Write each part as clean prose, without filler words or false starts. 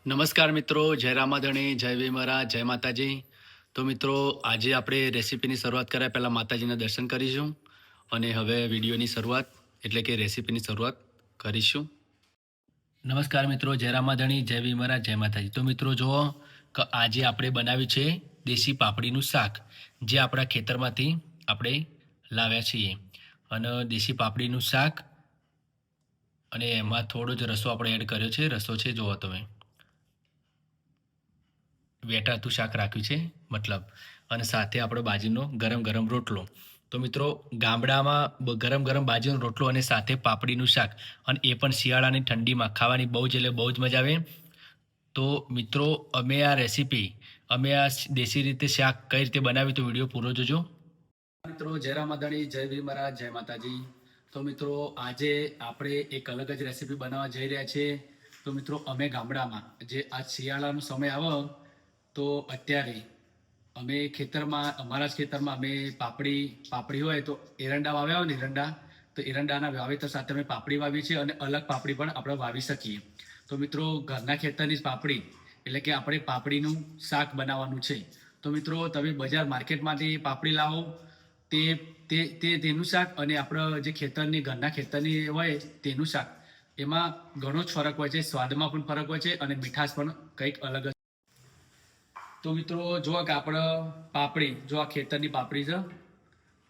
નમસ્કાર મિત્રો, જય રામાધણી, જય ભીમરા, જય માતાજી. તો મિત્રો, આજે આપણે રેસીપીની શરૂઆત કર્યા પહેલાં માતાજીના દર્શન કરીશું અને હવે વિડીયોની શરૂઆત એટલે કે રેસીપીની શરૂઆત કરીશું. નમસ્કાર મિત્રો, જય રામાધણી, જય ભીમરા, જય માતાજી. તો મિત્રો જુઓ કે આજે આપણે બનાવ્યું છે દેશી પાપડીનું શાક, જે આપણા ખેતરમાંથી આપણે લાવ્યા છીએ. અને દેશી પાપડીનું શાક અને એમાં થોડો જ રસો આપણે એડ કર્યો છે. રસો છે જુઓ તમે, વેટાતું શાક રાખ્યું છે મતલબ, અને સાથે આપણે બાજરીનો ગરમ ગરમ રોટલો. તો મિત્રો, ગામડામાં ગરમ ગરમ બાજરીનો રોટલો અને સાથે પાપડીનું શાક, અને એ પણ શિયાળાની ઠંડીમાં ખાવાની બહુ જ એટલે બહુ જ મજા આવે. તો મિત્રો, અમે આ દેશી રીતે શાક કઈ રીતે બનાવ્યું તો વિડીયો પૂરો જોજો. મિત્રો, જય રામાધણી, જય ભીમરા, જય માતાજી. તો મિત્રો, આજે આપણે એક અલગ જ રેસીપી બનાવવા જઈ રહ્યા છીએ. તો મિત્રો, અમે ગામડામાં જે આ શિયાળાનો સમય આવે તો અત્યારે અમે ખેતરમાં, અમારા જ ખેતરમાં અમે પાપડી હોય તો એરંડા વાવ્યા હોય ને એરંડા, તો એરંડાના વાવેતર સાથે અમે પાપડી વાવીએ છીએ અને અલગ પાપડી પણ આપણે વાવી શકીએ. તો મિત્રો, ઘરના ખેતરની જ પાપડી એટલે કે આપણે પાપડીનું શાક બનાવવાનું છે. તો મિત્રો, તમે બજાર માર્કેટમાંથી પાપડી લાવો તેનું શાક અને આપણે જે ઘરના ખેતરની હોય તેનું શાક, એમાં ઘણો જ ફરક હોય છે. સ્વાદમાં પણ ફરક હોય છે અને મીઠાશ પણ કંઈક અલગ. તો મિત્રો, જુઓ કે આપણે જો આ ખેતરની પાપડી છે,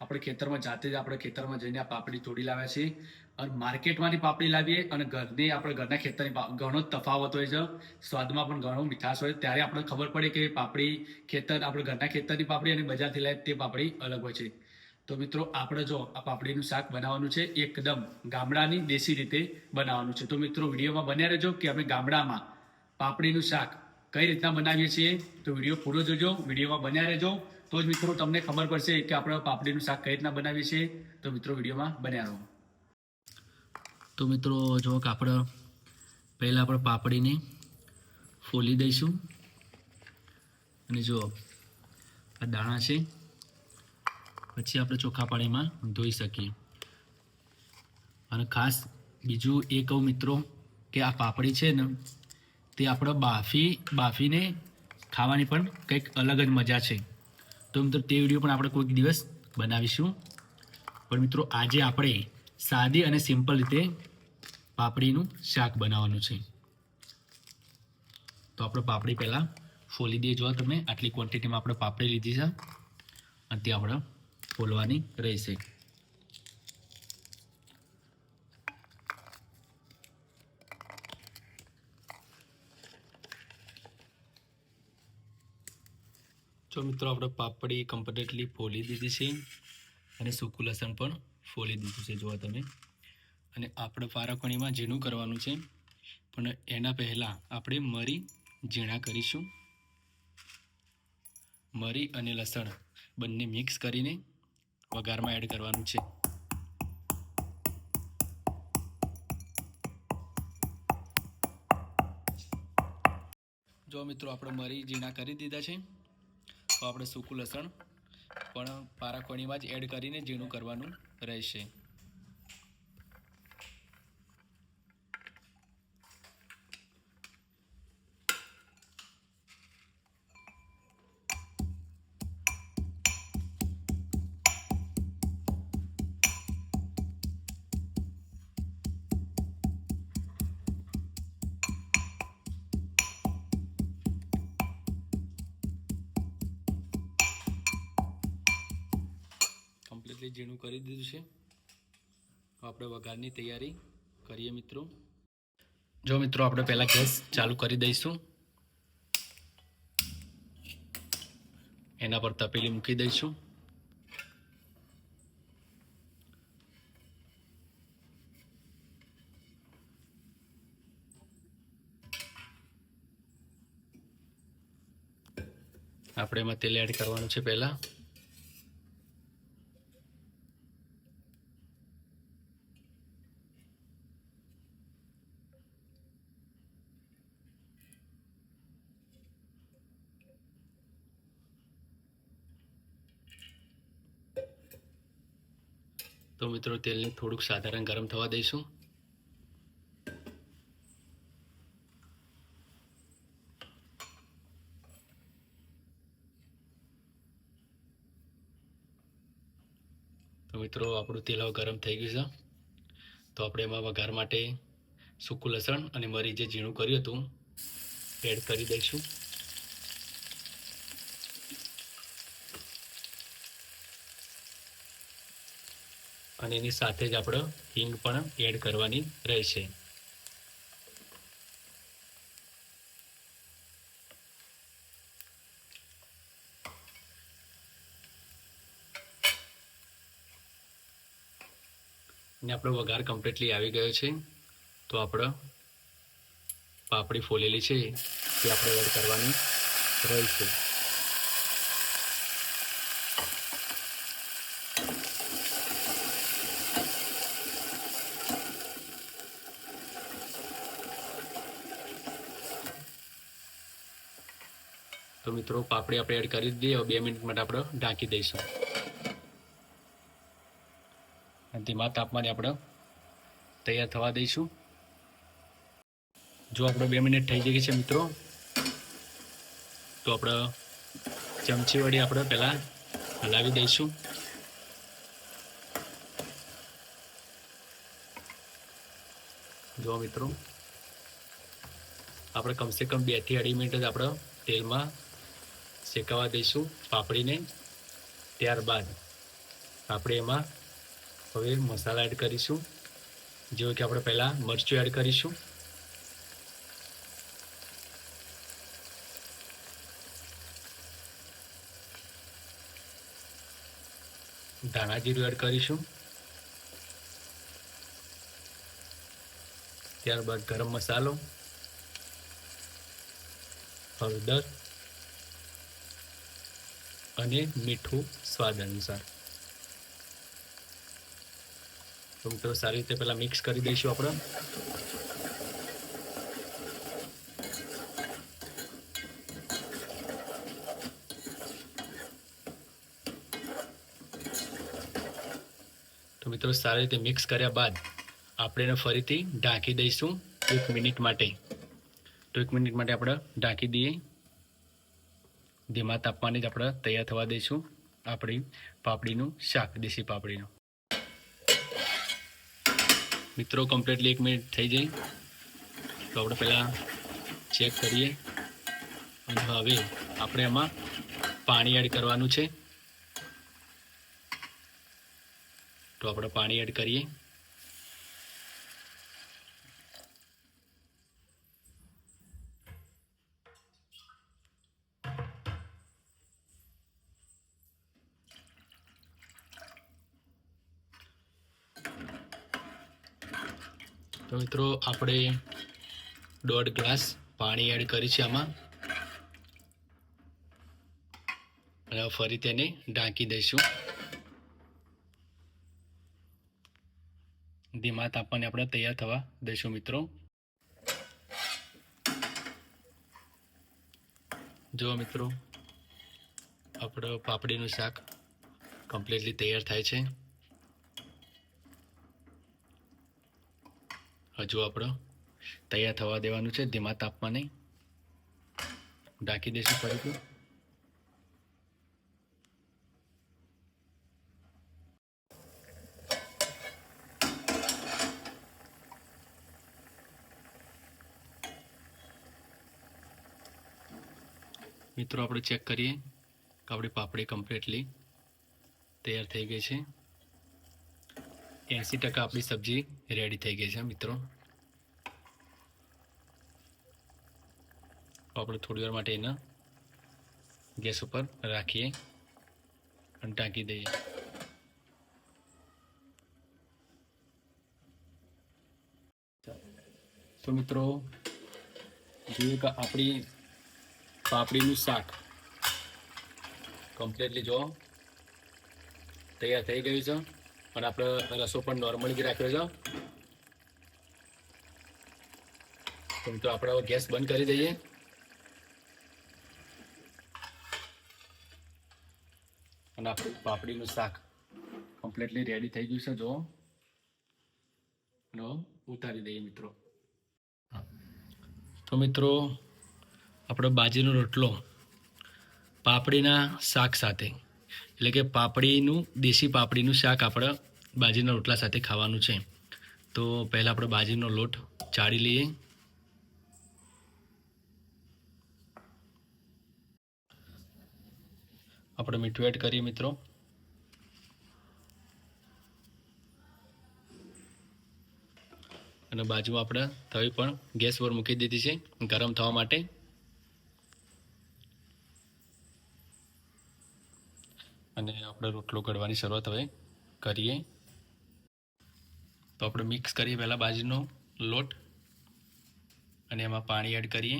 આપણે ખેતરમાં જાતે જ આપણે ખેતરમાં જઈને આ પાપડી તોડી લાવ્યા છીએ. અને માર્કેટમાંથી પાપડી લાવીએ અને ઘરના ખેતરની ઘણો જ તફાવત હોય છે. સ્વાદમાં પણ ઘણો મીઠાશ હોય. ત્યારે આપણે ખબર પડે કે આપણે ઘરના ખેતરની પાપડી અને બજારથી લાવીએ તે પાપડી અલગ હોય છે. તો મિત્રો, આપણે જો આ પાપડીનું શાક બનાવવાનું છે એકદમ ગામડાની દેશી રીતે બનાવવાનું છે. તો મિત્રો, વિડીયોમાં બન્યા રહેજો કે અમે ગામડામાં પાપડીનું શાક કઈ રીતના બનાવીએ છીએ. તો વિડીયો પૂરો જોજો, વિડીયોમાં બન્યા રહેજો, તો જ મિત્રો તમને ખબર પડશે કે આપણે પાપડીનું શાક કઈ રીતના બનાવીએ છીએ. તો મિત્રો, વિડીયોમાં બન્યા રહો. તો મિત્રો, જો કે પહેલાં આપણે પાપડીને ફોલી દઈશું. અને જો આ દાણા છે, પછી આપણે ચોખ્ખા પાણીમાં ધોઈ શકીએ. અને ખાસ બીજું એ કહું મિત્રો કે આ પાપડી છે ને, તે આપણે બાફીને ખાવાની પણ કંઈક અલગ જ મજા છે. તો મિત્રો, તે વિડીયો પણ આપણે કોઈક દિવસ બનાવીશું. પણ મિત્રો, આજે આપણે સાદી અને સિમ્પલ રીતે પાપડીનું શાક બનાવવાનું છે. તો આપણે પાપડી પહેલાં ફોલી દઈએ. જો તમે આટલી ક્વોન્ટિટીમાં આપણે પાપડી લીધી છે અને તે આપણે ફોલવાની રહેશે. જો મિત્રો, આપણે પાપડી કમ્પ્લીટલી ફોલી દીધી છે અને સૂકું લસણ પણ ફોલી દીધું છે જોવા તમે. અને આપણે પારાખણીમાં ઝીણું કરવાનું છે, પણ એના પહેલાં આપણે મરી ઝીણા કરીશું. મરી અને લસણ બંને મિક્સ કરીને વઘારમાં એડ કરવાનું છે. જો મિત્રો, આપણે મરી ઝીણા કરી દીધા છે, તો આપણે સૂકું લસણ પણ પારાખણીમાં જ એડ કરીને ઝીણું કરવાનું રહેશે. કમ્પ્લીટલી ઝીણું કરી દીધું છે. આપણે વઘારની તૈયારી કરીએ મિત્રો. જો મિત્રો, આપણે પહેલાં ગેસ ચાલુ કરી દઈશું. એના પર તપેલી મૂકી દઈશું. આપણે એમાં તેલ એડ કરવાનું છે પહેલાં. તો મિત્રો, તેલને થોડુંક સાધારણ ગરમ થવા દઈશું. તો મિત્રો આપણું તેલ હવે ગરમ થઈ ગયું છે. તો આપણે એમાં વઘાર માટે સૂકું લસણ અને મરી જે ઝીણું કર્યું હતું એડ કરી દઈશું. અને એની સાથે જ આપણે હિંગ પણ એડ કરવાની રહેશે. અને આપણો વઘાર કમ્પ્લીટલી આવી ગયો છે. તો આપણે પાપડી ફોલેલી છે તે આપણે એડ કરવાની રહેશે. તો મિત્રો પાપડી આપણે એડ કરી દઈએ. 2 મિનિટ માટે આપણે ઢાંકી દઈશું. ધીમા તાપમાને આપણે તૈયાર થવા દઈશું. જો આપણે 2 મિનિટ થઈ ગઈ છે મિત્રો, તો આપણે ચમચી વડે આપણે પહેલાં હલાવી દઈશું. જો મિત્રો આપણે કમસે કમ 2 થી 2.5 મિનિટ જ આપણે તેલમાં શેકાવા દઈશું પાપડીને. ત્યારબાદ આપણે એમાં હવે મસાલા એડ કરીશું. જેવો કે આપણે પહેલાં મરચું એડ કરીશું, ધાણા જીરું એડ કરીશું, ત્યારબાદ ગરમ મસાલો, હળદર અને મીઠું સ્વાદ અનુસાર. તો મિત્રો સારી રીતે પહેલાં મિક્સ કરી દઈશું આપણે. તો મિત્રો સારી રીતે મિક્સ કર્યા બાદ આપણે એને ફરીથી ઢાંકી દઈશું 1 મિનિટ માટે. તો 1 મિનિટ માટે આપણે ઢાંકી દઈએ. ધીમા તાપમાને જ આપણે તૈયાર થવા દઈશું આપણી પાપડીનું શાક, દેશી પાપડીનું. મિત્રો કમ્પ્લીટલી 1 મિનિટ થઈ જાય. તો આપણે પહેલાં ચેક કરીએ. અને હવે આપણે એમાં પાણી એડ કરવાનું છે. તો આપણે પાણી એડ કરીએ. તો મિત્રો આપણે 1.5 ગ્લાસ પાણી એડ કરી છે આમાં. અને ફરી તેને ઢાંકી દઈશું. ધીમા તાપમાને આપણે તૈયાર થવા દઈશું મિત્રો. જો મિત્રો આપણું પાપડીનું શાક કમ્પ્લીટલી તૈયાર થાય છે. હજુ આપણે તૈયાર થવા દેવાનું છે. ધીમા તાપમાને ઢાંકી દઈશું ફરીથી. મિત્રો આપણે ચેક કરીએ કે આપણી પાપડી કમ્પ્લીટલી તૈયાર થઈ ગઈ છે. 80% આપણી સબ્જી રેડી થઈ ગઈ છે મિત્રો. આપણે થોડી વાર માટે એને ગેસ ઉપર રાખીએ અને ઢાંકી દઈએ. તો મિત્રો જોઈએ કે આપણી પાપડીનું શાક કમ્પ્લીટલી જો તૈયાર થઈ ગયું છે. અને આપણે રસો પણ નોર્મલી જ રાખ્યો છે. તો મિત્રો આપણે ગેસ બંધ કરી દઈએ. અને આપણું પાપડીનું શાક કમ્પ્લીટલી રેડી થઈ ગયું છે. જો ઉતારી દઈએ મિત્રો. તો મિત્રો આપણો બાજરીનો રોટલો પાપડીના શાક સાથે એટલે કે દેશી પાપડીનું શાક આપણે બાજરીના રોટલા સાથે ખાવાનું છે. તો પહેલાં આપણે બાજરીનો લોટ ચાળી લઈએ. આપણે મીઠું એડ કરીએ મિત્રો. અને બાજુમાં આપણે તવી પણ ગેસ પર મૂકી દીધી છે ગરમ થવા માટે. અને આપણે રોટલો ઘડવાની શરૂઆત હવે કરીએ. તો આપણે મિક્સ કરીએ પહેલાં બાજરીનો લોટ અને એમાં પાણી એડ કરીએ.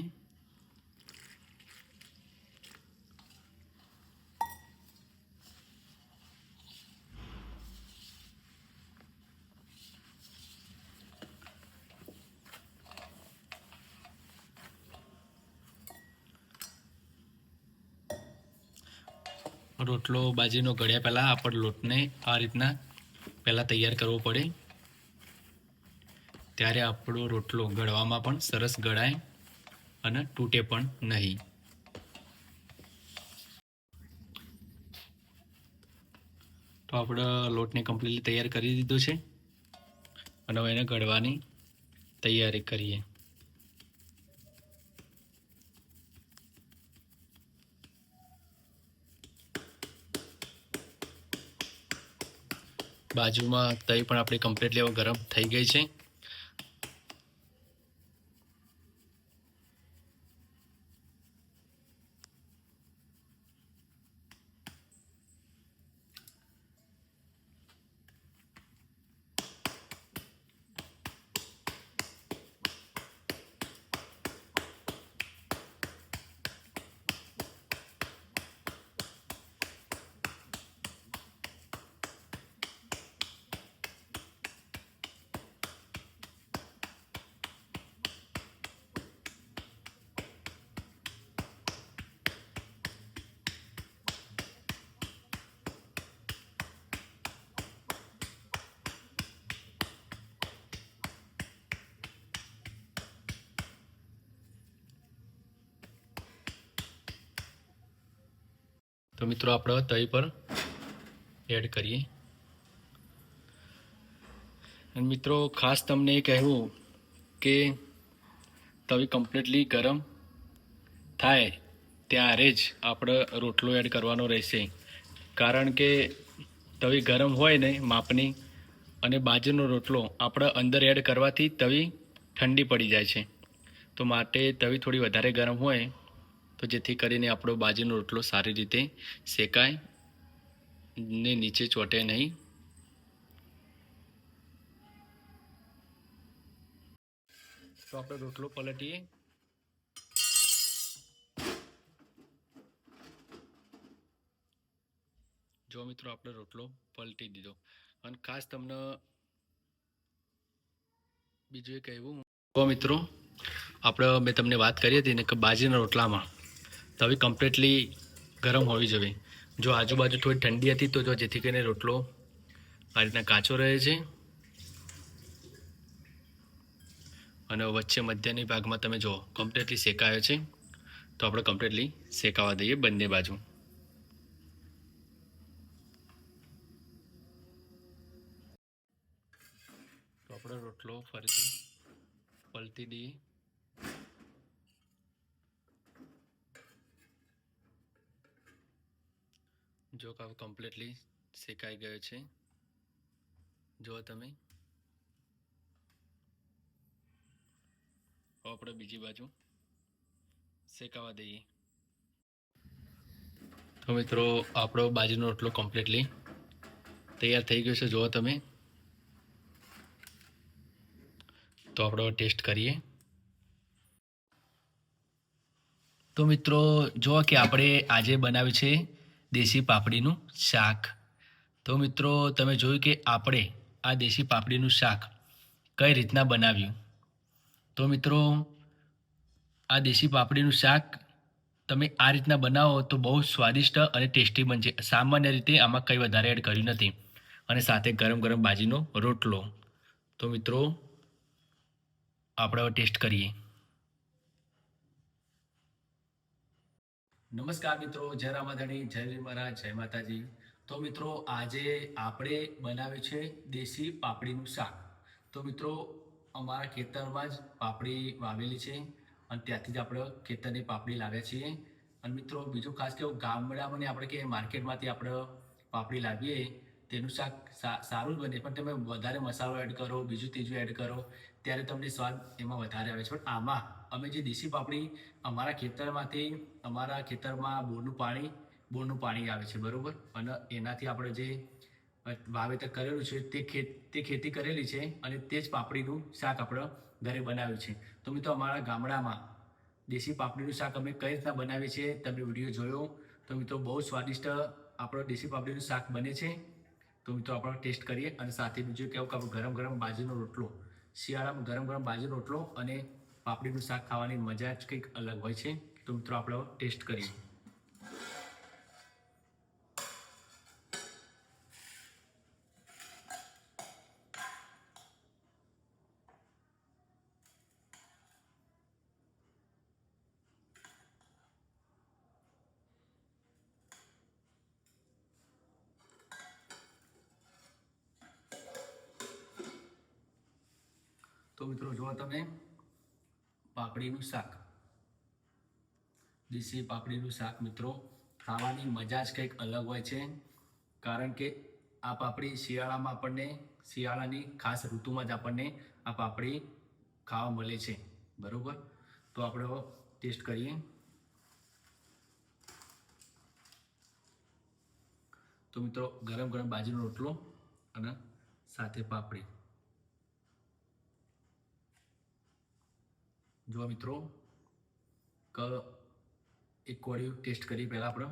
રોટલો બાજરીનો ઘડ્યા પહેલાં આપણે લોટને આ રીતના પહેલાં તૈયાર કરવો પડે, ત્યારે આપણો રોટલો ઘડવામાં પણ સરસ ઘડાય અને તૂટે પણ નહીં. તો આપણે લોટને કમ્પ્લીટલી તૈયાર કરી દીધો છે અને હવે એને ઘડવાની તૈયારી કરીએ. બાજુમાં તવી પણ આપણી કમ્પ્લીટલી હવે ગરમ થઈ ગઈ છે. તો મિત્રો આપણે તવી પર એડ કરીએ. અને મિત્રો ખાસ તમને એ કહેવું કે તવી કમ્પ્લીટલી ગરમ થાય ત્યારે જ આપણે રોટલો એડ કરવાનો રહેશે. કારણ કે તવી ગરમ હોય ને માપની, અને બાજરીનો રોટલો આપણે અંદર એડ કરવાથી તવી ઠંડી પડી જાય છે. તો માટે તવી થોડી વધારે ગરમ હોય તો જેથી કરીને આપણો બાજરીનો રોટલો સારી રીતે શેકાય ને નીચે ચોંટે નહીં. તો આપણે રોટલો પલટીએ. જો મિત્રો આપણે રોટલો પલટી દીધો. અને ખાસ તમને બીજું એ કહેવું, તો મિત્રો મેં તમને વાત કરી હતી ને કે બાજરીના રોટલામાં તવી કમ્પ્લીટલી ગરમ હોવી જોઈએ. જો આજુબાજુ થોડી ઠંડી હતી તો જેથી કરીને રોટલો આ રીતના કાચો રહે છે. અને વચ્ચે મધ્યની ભાગમાં તમે જો કમ્પ્લીટલી શેકાયો છે. તો આપણે કમ્પ્લીટલી શેકાવા દઈએ બંને બાજુ. તો આપણે રોટલો ફરીથી પલટી દઈએ. જો કમ્પ્લીટલી શેકાઈ ગયો છે. જો તમે આપણે બીજી બાજુ શેકાવા દઈએ. તો મિત્રો આપણો બાજરીનો રોટલો કમ્પ્લીટલી તૈયાર થઈ ગયો છે. જુઓ તમે. તો આપણો ટેસ્ટ કરીએ. તો મિત્રો જુઓ કે આપણે આજે બનાવ્યું છે દેશી પાપડીનું શાક. તો મિત્રો તમે જોયું કે આપણે આ દેશી પાપડીનું શાક કઈ રીતના બનાવ્યું. તો મિત્રો આ દેશી પાપડીનું શાક તમે આ રીતના બનાવો તો બહુ સ્વાદિષ્ટ અને ટેસ્ટી બનશે. સામાન્ય રીતે આમાં કંઈ વધારે એડ કર્યું નથી. અને સાથે ગરમ ગરમ બાજરીનો રોટલો. તો મિત્રો આપણે હવે ટેસ્ટ કરીએ. નમસ્કાર મિત્રો, જય રામાધણી, જય વીર મહારાજ, જય માતાજી. તો મિત્રો આજે આપણે બનાવ્યું છે દેશી પાપડીનું શાક. તો મિત્રો અમારા ખેતરમાં જ પાપડી વાવેલી છે અને ત્યાંથી જ આપણે ખેતરની પાપડી લાવ્યા છીએ. અને મિત્રો બીજું ખાસ કેવું ગામડામાં ને આપણે કે માર્કેટમાંથી આપણે પાપડી લાવીએ તેનું શાક સારું જ બને, પણ તમે વધારે મસાલો એડ કરો, બીજું ત્રીજું એડ કરો ત્યારે તમને સ્વાદ એમાં વધારે આવે છે. પણ આમાં અમે જે દેશી પાપડી અમારા ખેતરમાં બોરનું પાણી આવે છે, બરોબર, અને એનાથી આપણે જે વાવેતર કરેલું છે તે ખેતી કરેલી છે અને તે જ પાપડીનું શાક આપણે ઘરે બનાવ્યું છે. તો મિત્રો અમારા ગામડામાં દેશી પાપડીનું શાક અમે કઈ રીતના બનાવીએ છીએ તમે વિડીયો જોયો તો મિત્રો બહુ સ્વાદિષ્ટ આપણો દેશી પાપડીનું શાક બને છે. તો મિત્રો આપણે ટેસ્ટ કરીએ. અને સાથે બીજું કેવું કે આપણો ગરમ બાજરીનો રોટલો, શિયાળામાં ગરમ બાજરીનો રોટલો અને પાપડીનું શાક ખાવાની મજા જ કંઈક અલગ હોય છે. તો મિત્રો આપણે ટેસ્ટ કરીએ. તો મિત્રો જુઓ તમે, પાપડીનું શાક, દેશી પાપડીનું શાક મિત્રો ખાવાની મજા જ કંઈક અલગ હોય છે. કારણ કે આ પાપડી શિયાળાની ખાસ ઋતુમાં જ આપણને આ પાપડી ખાવા મળે છે, બરોબર. તો આપણે ટેસ્ટ કરીએ. તો મિત્રો ગરમ બાજરીનો રોટલો અને સાથે પાપડી. જો મિત્રો એક કોળિયું ટેસ્ટ કરી પહેલાં આપણે.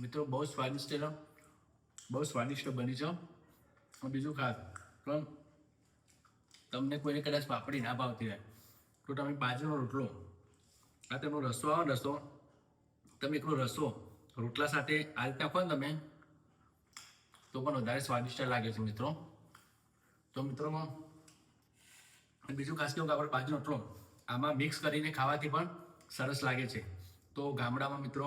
મિત્રો બહુ સ્વાદિષ્ટ બની છે. બીજું ખાસ પણ તમને કોઈને કદાચ પાપડી ના ભાવતી હોય તો તમે બાજરીનો રોટલો, આ તેનો રસો આવે ને, તમે એકલો રસો રોટલા સાથે આ રીતના ખાઓ ને તમે તો પણ વધારે સ્વાદિષ્ટ લાગે છે મિત્રો. તો મિત્રો બીજું ખાસ કેવું કે આપણે બાજરીનો રોટલો આમાં મિક્સ કરીને ખાવાથી પણ સરસ લાગે છે. તો ગામડામાં મિત્રો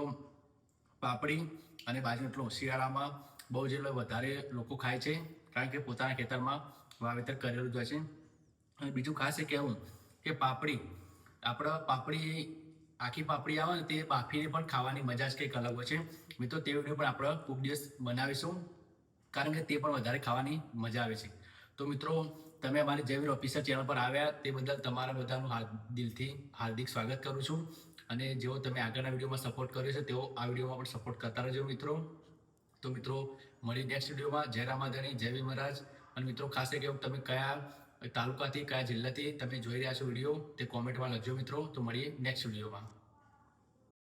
પાપડી અને બાજરીનો રોટલો શિયાળામાં બહુ જ વધારે લોકો ખાય છે, કારણ કે પોતાના ખેતરમાં વાવેતર કરેલું જ હોય છે. અને બીજું ખાસ એ કહેવું કે આખી પાપડી આવે ને તે બાફીને પણ ખાવાની મજા જ કંઈક અલગ હોય છે. મિત્રો તે વિડીયો પણ આપણે ખૂબ દિવસ બનાવીશું, કારણ કે તે પણ વધારે ખાવાની મજા આવે છે. તો મિત્રો તમે અમારી જયવીર ઓફિશિયલ ચેનલ પર આવ્યા તે બદલ તમારા બધાનું દિલથી હાર્દિક સ્વાગત કરું છું. અને જેઓ તમે આગળના વિડીયોમાં સપોર્ટ કર્યો છે તેઓ આ વિડીયોમાં પણ સપોર્ટ કરતા રહેજો મિત્રો. તો મિત્રો મળી નેક્સ્ટ વિડીયોમાં. જય રામાધણી, જય વીર મહારાજ. અને મિત્રો ખાસ કે તમે કયા તાલુકાથી, કયા જિલ્લાથી તમે જોઈ રહ્યા છો વિડીયો તે કોમેન્ટમાં લખજો મિત્રો. તો મળીએ નેક્સ્ટ વિડીયોમાં.